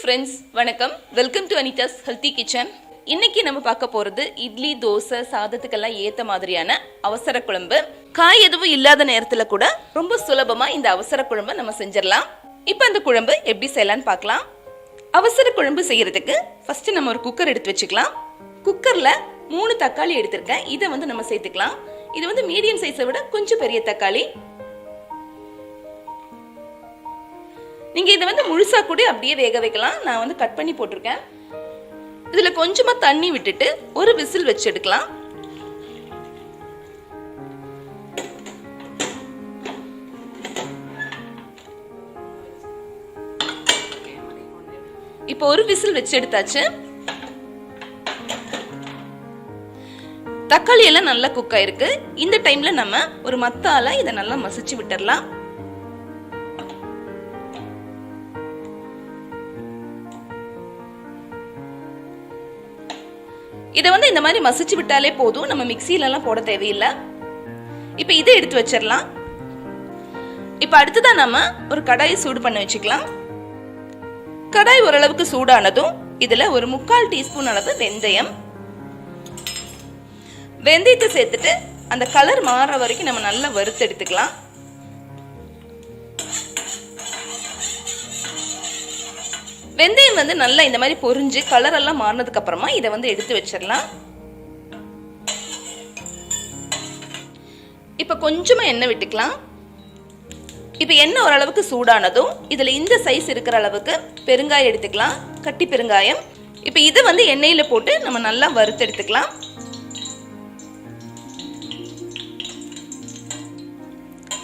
friends, வணக்கம். Welcome to Anita's Healthy Kitchen. இன்னைக்கு நம்ம பார்க்க போறது இட்லி, தோசை, சாதத்துக்கெல்லாம் ஏத்த மாதிரியான அவசர குழம்பு. காய் எதுவும் இல்லாத நேரத்துல கூட ரொம்ப சுலபமா இந்த அவசர குழம்பை நம்ம செஞ்சிடலாம். இப்போ அந்த குழம்பு எப்படி செய்யலாம்னு பார்க்கலாம். அவசர குழம்பு செய்யறதுக்கு ஃபர்ஸ்ட் நம்ம ஒரு குக்கர் எடுத்து வச்சுக்கலாம். குக்கர்ல 3 தக்காளி எடுத்திருக்கேன். இதை நம்ம சேர்த்துக்கலாம். இது மீடியம் சைஸை விட கொஞ்சம் பெரிய தக்காளி. நீங்க இதை முழுசா கூட அப்படியே வேக வைக்கலாம். நான் கட் பண்ணி போட்டிருக்கேன். இதுல கொஞ்சமா தண்ணி விட்டுட்டு ஒரு விசில் வச்சு எடுக்கலாம். இப்போ ஒரு விசில் வச்சு எடுத்தாச்சு. தக்காளி எல்லாம் நல்லா குக் ஆயிருக்கு. இந்த டைம்ல நம்ம ஒரு மத்தால இதை நல்லா மசிச்சு விட்டுறலாம். இதை இந்த மாதிரி மசிச்சு விட்டாலே போதும். நம்ம மிக்சியில எல்லாம் போட தேவையில்லை. இப்ப இதை எடுத்து வச்சிடலாம். இப்ப அடுத்ததான் நம்ம ஒரு கடாயை சூடு பண்ண வச்சுக்கலாம். கடாய் ஓரளவுக்கு சூடானதும் இதுல ஒரு 3/4 டீஸ்பூன் அளவு வெந்தயம். வெந்தயத்தை சேர்த்துட்டு அந்த கலர் மாற வரைக்கும் நம்ம நல்லா வறுத்து எடுத்துக்கலாம். வெந்தயம் நல்லா இந்த மாதிரி பொரிஞ்சு கலர் எல்லாம் மாறினதுக்கு அப்புறமா இதை எடுத்து வச்சிடலாம். இப்ப கொஞ்சமா எண்ணெய் விட்டுக்கலாம். இப்ப எண்ணெய் ஓரளவுக்கு சூடானதும் இதுல இந்த சைஸ் இருக்கிற அளவுக்கு பெருங்காயம் எடுத்துக்கலாம். கட்டி பெருங்காயம். இப்ப இதை எண்ணெயில போட்டு நம்ம நல்லா வறுத்து எடுத்துக்கலாம்.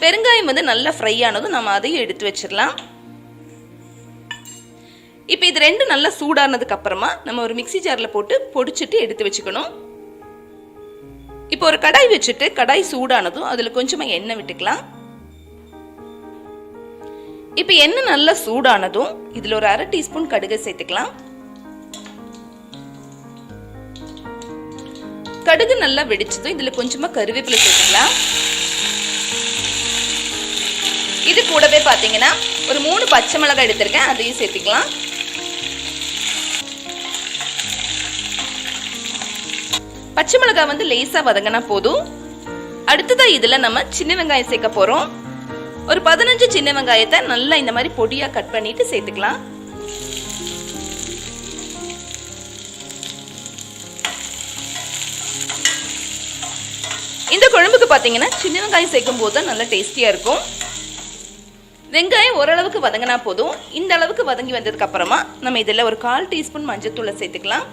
பெருங்காயம் நல்லா ஃப்ரை ஆனதும் நம்ம அதையும் எடுத்து வச்சிடலாம். இப்போ இது ரெண்டும் நல்லா சூடானதுக்கு அப்புறமா நம்ம ஒரு மிக்ஸி ஜார்ல போட்டு பொடிச்சிட்டு எடுத்து வச்சுக்கணும். இப்போ ஒரு கடாய் வச்சுட்டு கடாய் சூடானதும் அதுல கொஞ்சமா எண்ணெய் விட்டுக்கலாம். இப்போ எண்ணெய் நல்லா சூடானதும் இதுல ஒரு 1/2 டீஸ்பூன் கடுகு சேர்த்துக்கலாம். கடுகு நல்லா வெடிச்சதும் இதுல கொஞ்சமா கருவேப்பிலை சேர்த்துக்கலாம். இது கூடவே பாத்தீங்கன்னா ஒரு 3 பச்சை மிளகாய் எடுத்திருக்கேன், அதையும் சேர்த்துக்கலாம். பச்சை மிளகாய் லேசா வதங்கினா போதும். அடுத்ததா இதுல நம்ம சின்ன வெங்காயம் சேர்க்க போறோம். ஒரு 15 சின்ன வெங்காயத்தை நல்லா இந்த மாதிரி பொடியா கட் பண்ணிட்டு சேர்த்துக்கலாம். இந்த குழம்புக்கு பாத்தீங்கன்னா சின்ன வெங்காயம் சேர்க்கும் போது நல்லா டேஸ்டியா இருக்கும். வெங்காயம் ஓரளவுக்கு வதங்கினா போதும். இந்த அளவுக்கு வதங்கி வந்ததுக்கு அப்புறமா நம்ம இதுல ஒரு 1/4 டீஸ்பூன் மஞ்சள் தூளை சேர்த்துக்கலாம்.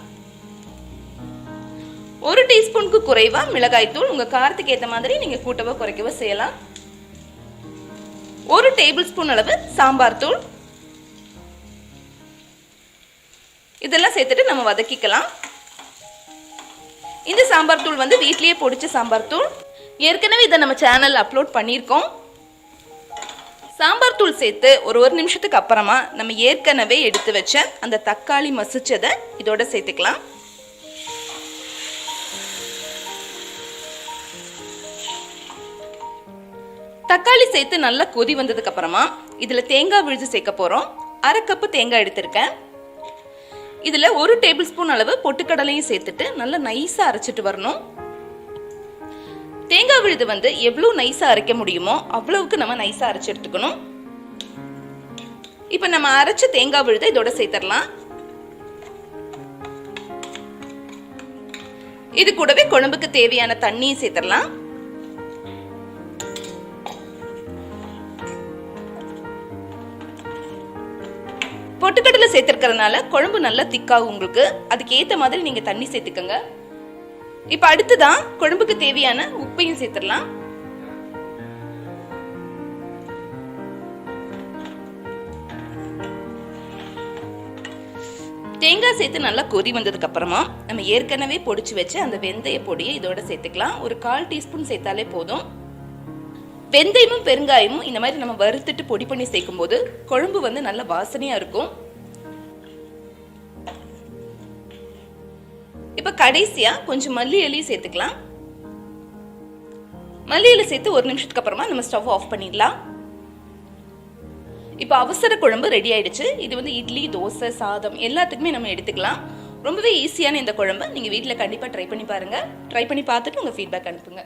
1 டீஸ்பூனுக்கு குறைவா மிளகாய் தூள். உங்க காரத்துக்கு ஏற்ற மாதிரி நீங்க கூட்டவோ குறைக்கவோ செய்யலாம். 1 டேபிள் ஸ்பூன் அளவு சாம்பார் தூள். இதெல்லாம் சேர்த்துட்டு நம்ம வதக்கிக்கலாம். இந்த சாம்பார் தூள் வீட்லயே பொடிச்ச சாம்பார் தூள். ஏற்கனவே இதை நம்ம சேனல் அப்லோட் பண்ணியிருக்கோம். சாம்பார் தூள் சேர்த்து ஒரு நிமிஷத்துக்கு அப்புறமா நம்ம ஏற்கனவே எடுத்து வச்ச அந்த தக்காளி மசிச்சதை இதோட சேர்த்துக்கலாம். தக்காளி சேர்த்து நல்லா கொதி வந்ததுக்கு அப்புறமா இதுல தேங்காய் விழுது சேர்க்க போறோம். 1/2 கப்பு தேங்காய் எடுத்திருக்கேன். இதுல 1 டேபிள் ஸ்பூன் அளவு பொட்டுக்கடலையும் சேர்த்துட்டு நல்லா நைஸா அரைச்சிட்டு வரணும். தேங்காய் விழுது எவ்வளவு நைஸா அரைக்க முடியுமோ அவ்வளவுக்கு நம்ம நைஸா அரைச்சு எடுத்துக்கணும். இப்ப நம்ம அரைச்ச தேங்காய் விழுதை இதோட சேர்த்துடலாம். இது கூடவே குழம்புக்கு தேவையான தண்ணியும் சேர்த்துடலாம். பொட்டுக்கடலை சேர்த்திருக்கிறதுனால குழம்பு நல்லா திக்காகும் உங்களுக்கு. அதுக்கு ஏத்த மாதிரி நீங்க தண்ணி சேர்த்துக்கங்க. இப்ப அடுத்துதான் குழம்புக்கு தேவையான உப்பையும் சேர்த்துடலாம். தேங்காய் சேர்த்து நல்லா கொதி வந்ததுக்கு அப்புறமா நம்ம ஏற்கனவே பொடிச்சு வச்ச அந்த வெந்தய பொடியை இதோட சேர்த்துக்கலாம். ஒரு 1/4 டீஸ்பூன் சேர்த்தாலே போதும். வெந்தயமும் பெருங்காயமும் இந்த மாதிரி நம்ம வறுத்துட்டு பொடி பண்ணி சேர்க்கும் போது குழம்பு நல்ல வாசனையா இருக்கும். இப்ப கடைசியா கொஞ்சம் மல்லி இலையும் சேர்த்துக்கலாம். மல்லி இலை சேர்த்து 1 நிமிஷத்துக்கு அப்புறமா நம்ம ஸ்டவ் ஆஃப் பண்ணிடலாம். இப்போ அவசர குழம்பு ரெடி ஆயிடுச்சு. இது வந்து இட்லி, தோசை, சாதம் எல்லாத்துக்குமே நம்ம எடுத்துக்கலாம். ரொம்பவே ஈஸியான இந்த குழம்பு நீங்கள் வீட்டில் கண்டிப்பாக ட்ரை பண்ணி பாருங்கள். ட்ரை பண்ணி பார்த்துட்டு உங்கள் ஃபீட்பேக் அனுப்புங்க.